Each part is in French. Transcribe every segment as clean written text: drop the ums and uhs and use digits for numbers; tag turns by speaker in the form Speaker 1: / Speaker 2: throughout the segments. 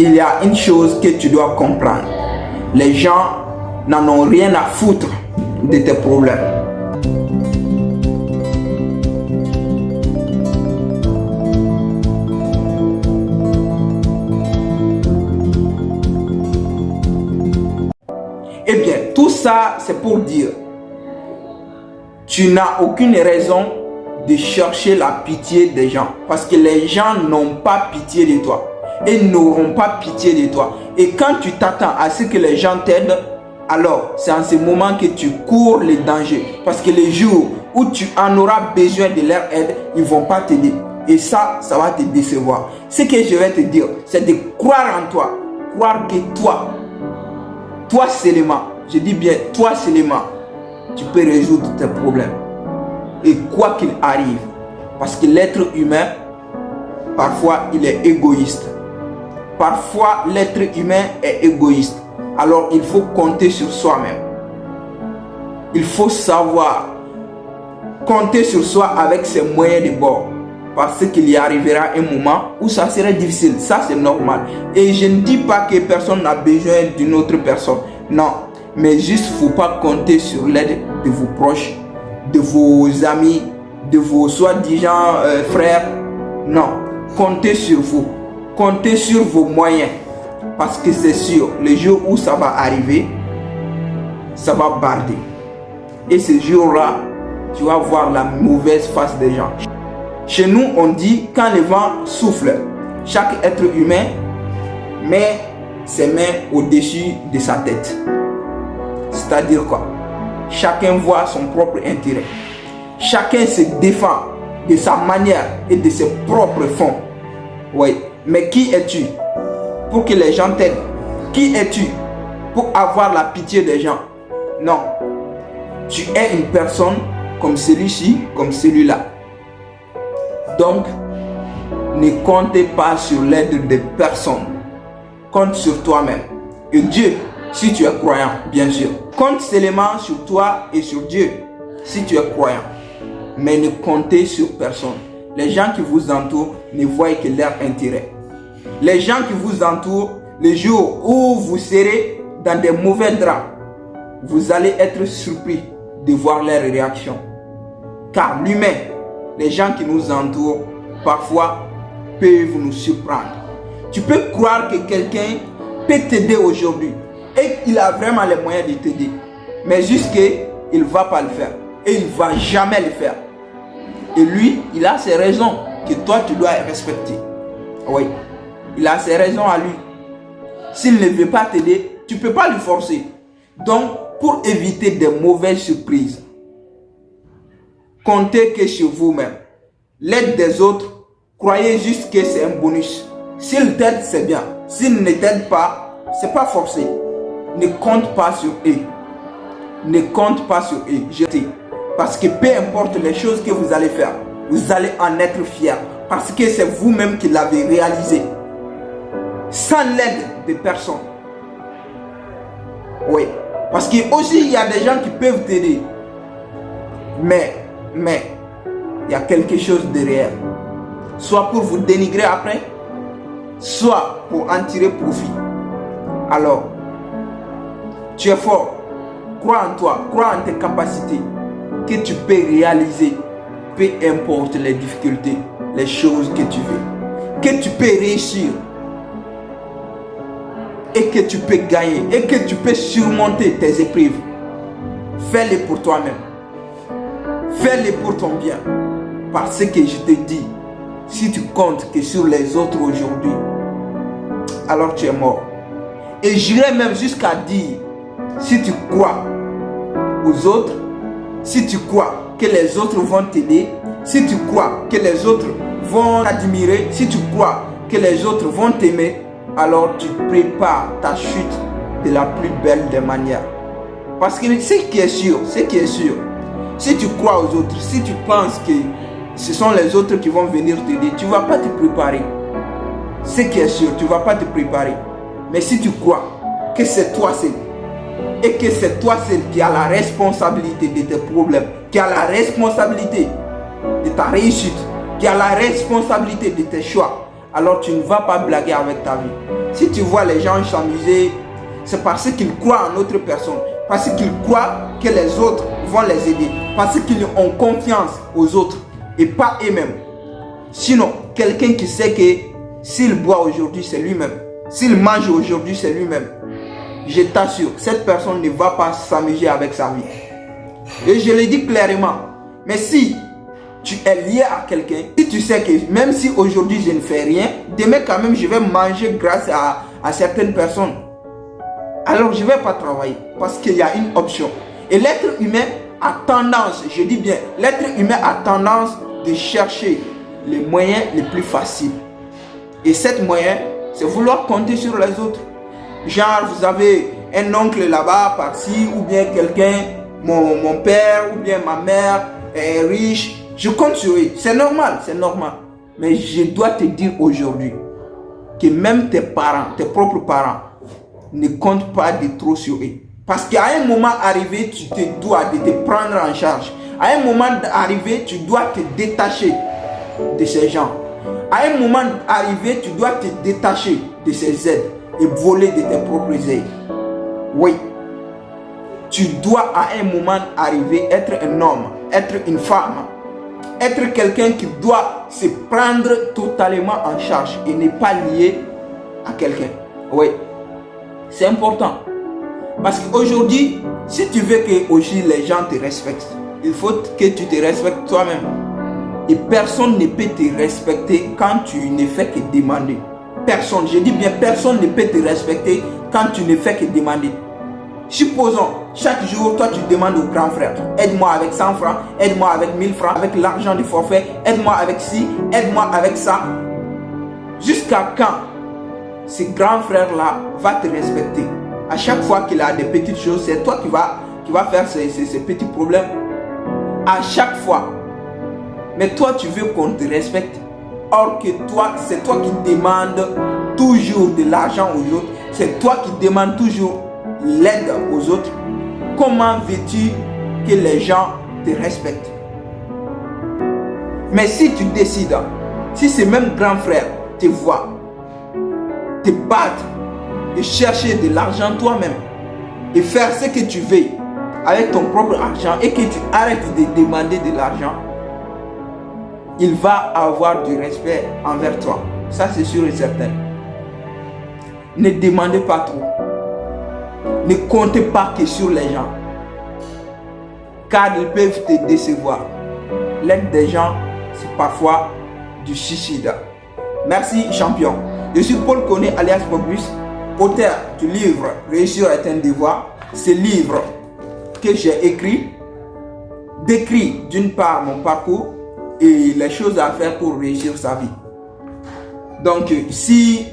Speaker 1: il y a une chose que tu dois comprendre. Les gens n'en ont rien à foutre de tes problèmes. Eh bien, tout ça, c'est pour dire, tu n'as aucune raison de chercher la pitié des gens. Parce que les gens n'ont pas pitié de toi. Et n'auront pas pitié de toi. Et quand tu t'attends à ce que les gens t'aident, alors c'est en ce moment que tu cours les dangers. Parce que les jours où tu en auras besoin de leur aide, ils ne vont pas t'aider. Et ça va te décevoir. Ce que je vais te dire, c'est de croire en toi. Croire que toi seulement, je dis bien toi seulement, tu peux résoudre tes problèmes. Et quoi qu'il arrive, parce que l'être humain, parfois il est égoïste. Parfois l'être humain est égoïste. Alors il faut compter sur soi-même. Il faut savoir compter sur soi avec ses moyens de bord. Parce qu'il y arrivera un moment où ça serait difficile. Ça c'est normal. Et je ne dis pas que personne n'a besoin d'une autre personne. Non. Mais juste il ne faut pas compter sur l'aide de vos proches, de vos amis, de vos soi-disant frères. Non. Comptez sur vous. Comptez sur vos moyens. Parce que c'est sûr, le jour où ça va arriver, ça va barder. Et ce jour-là, tu vas voir la mauvaise face des gens. Chez nous, on dit, quand le vent souffle, chaque être humain met ses mains au-dessus de sa tête. C'est-à-dire quoi? Chacun voit son propre intérêt. Chacun se défend de sa manière et de ses propres fonds. Oui, mais qui es-tu pour que les gens t'aident? Qui es-tu pour avoir la pitié des gens? Non. Tu es une personne comme celui-ci, comme celui-là. Donc, ne comptez pas sur l'aide de personne. Compte sur toi-même. Et Dieu, si tu es croyant, bien sûr. Compte seulement sur toi et sur Dieu, si tu es croyant. Mais ne comptez sur personne. Les gens qui vous entourent ne voient que leur intérêt. Les gens qui vous entourent, le jour où vous serez dans des mauvais draps, vous allez être surpris de voir leurs réactions. Car l'humain, les gens qui nous entourent, parfois peuvent nous surprendre. Tu peux croire que quelqu'un peut t'aider aujourd'hui et il a vraiment les moyens de t'aider. Mais juste qu'il ne va pas le faire. Et il ne va jamais le faire. Et lui, il a ses raisons que toi, tu dois respecter. Oui, il a ses raisons à lui. S'il ne veut pas t'aider, tu ne peux pas le forcer. Donc, pour éviter des mauvaises surprises, comptez que sur vous-même. L'aide des autres, croyez juste que c'est un bonus. S'il t'aide, c'est bien. S'il ne t'aide pas, ce n'est pas forcé. Ne compte pas sur eux. Ne compte pas sur eux. Parce que peu importe les choses que vous allez faire, vous allez en être fier. Parce que c'est vous-même qui l'avez réalisé. Sans l'aide de personne. Oui. Parce que aussi il y a des gens qui peuvent t'aider. Mais, il y a quelque chose derrière. Soit pour vous dénigrer après, soit pour en tirer profit. Alors, tu es fort. Crois en toi, crois en tes capacités. Que tu peux réaliser, peu importe les difficultés, les choses que tu veux. Que tu peux réussir. Et que tu peux gagner. Et que tu peux surmonter tes épreuves. Fais-le pour toi-même. Fais-le pour ton bien. Parce que je te dis, si tu comptes que sur les autres aujourd'hui, alors tu es mort. Et j'irai même jusqu'à dire, si tu crois aux autres, si tu crois que les autres vont t'aider, si tu crois que les autres vont t'admirer, si tu crois que les autres vont t'aimer, alors tu prépares ta chute de la plus belle des manières. Parce que ce qui est sûr, si tu crois aux autres, si tu penses que ce sont les autres qui vont venir t'aider, tu ne vas pas te préparer. Ce qui est sûr, tu ne vas pas te préparer. Mais si tu crois que c'est toi seul, et que c'est toi seul qui as la responsabilité de tes problèmes, qui a la responsabilité de ta réussite, qui a la responsabilité de tes choix, alors tu ne vas pas blaguer avec ta vie. Si tu vois les gens s'amuser, c'est parce qu'ils croient en autre personne, parce qu'ils croient que les autres vont les aider, parce qu'ils ont confiance aux autres et pas eux-mêmes. Sinon, quelqu'un qui sait que s'il boit aujourd'hui, c'est lui-même. S'il mange aujourd'hui, c'est lui-même. Je t'assure, cette personne ne va pas s'amuser avec sa vie. Et je le dis clairement. Mais si tu es lié à quelqu'un, si tu sais que même si aujourd'hui je ne fais rien, demain quand même je vais manger grâce à certaines personnes, alors je ne vais pas travailler parce qu'il y a une option. Et l'être humain a tendance, je dis bien, l'être humain a tendance de chercher les moyens les plus faciles. Et cet moyen, c'est vouloir compter sur les autres. Genre, vous avez un oncle là-bas, par-ci, ou bien quelqu'un, mon père, ou bien ma mère est riche. Je compte sur eux. C'est normal, c'est normal. Mais je dois te dire aujourd'hui que même tes parents, tes propres parents, ne comptent pas de trop sur eux. Parce qu'à un moment arrivé, tu te dois de te prendre en charge. À un moment arrivé, tu dois te détacher de ces gens. À un moment arrivé, tu dois te détacher de ces aides et voler de tes propres aides. Oui. Tu dois à un moment arrivé être un homme, être une femme, être quelqu'un qui doit se prendre totalement en charge et ne pas lié à quelqu'un. Oui. C'est important. Parce qu'aujourd'hui, si tu veux que aussi les gens te respectent, il faut que tu te respectes toi-même. Et personne ne peut te respecter quand tu ne fais que demander. Personne, je dis bien personne ne peut te respecter quand tu ne fais que demander. Supposons, chaque jour, toi tu demandes au grand frère, aide-moi avec 100 francs, aide-moi avec 1000 francs, avec l'argent du forfait, aide-moi avec ci, aide-moi avec ça. Jusqu'à quand ce grand frère-là va te respecter? À chaque fois qu'il a des petites choses, c'est toi qui va faire ces petits problèmes. À chaque fois. Mais toi, tu veux qu'on te respecte. Or que toi, c'est toi qui demandes toujours de l'argent aux autres. C'est toi qui demandes toujours l'aide aux autres. Comment veux-tu que les gens te respectent? Mais si tu décides, si ce même grand frère te voit te battre et chercher de l'argent toi-même et faire ce que tu veux avec ton propre argent et que tu arrêtes de demander de l'argent, il va avoir du respect envers toi. Ça, c'est sûr et certain. Ne demandez pas trop. Ne comptez pas que sur les gens. Car ils peuvent te décevoir. L'aide des gens, c'est parfois du suicide. Merci, champion. Je suis Paul Koné, alias Popus, auteur du livre Réussir est un devoir. Ce livre que j'ai écrit décrit d'une part mon parcours et les choses à faire pour réussir sa vie. Donc, si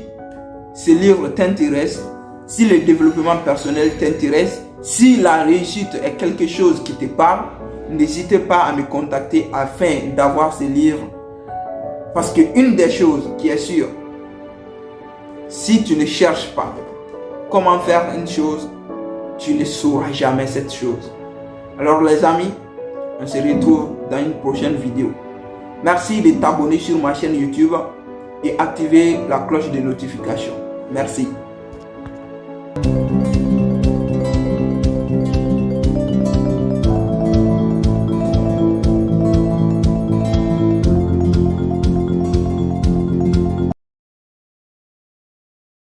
Speaker 1: ce livre t'intéresse, si le développement personnel t'intéresse, si la réussite est quelque chose qui te parle, n'hésitez pas à me contacter afin d'avoir ce livre. Parce qu'une des choses qui est sûre, si tu ne cherches pas comment faire une chose, tu ne sauras jamais cette chose. Alors les amis, on se retrouve dans une prochaine vidéo. Merci de t'abonner sur ma chaîne YouTube et activer la cloche de notification. Merci.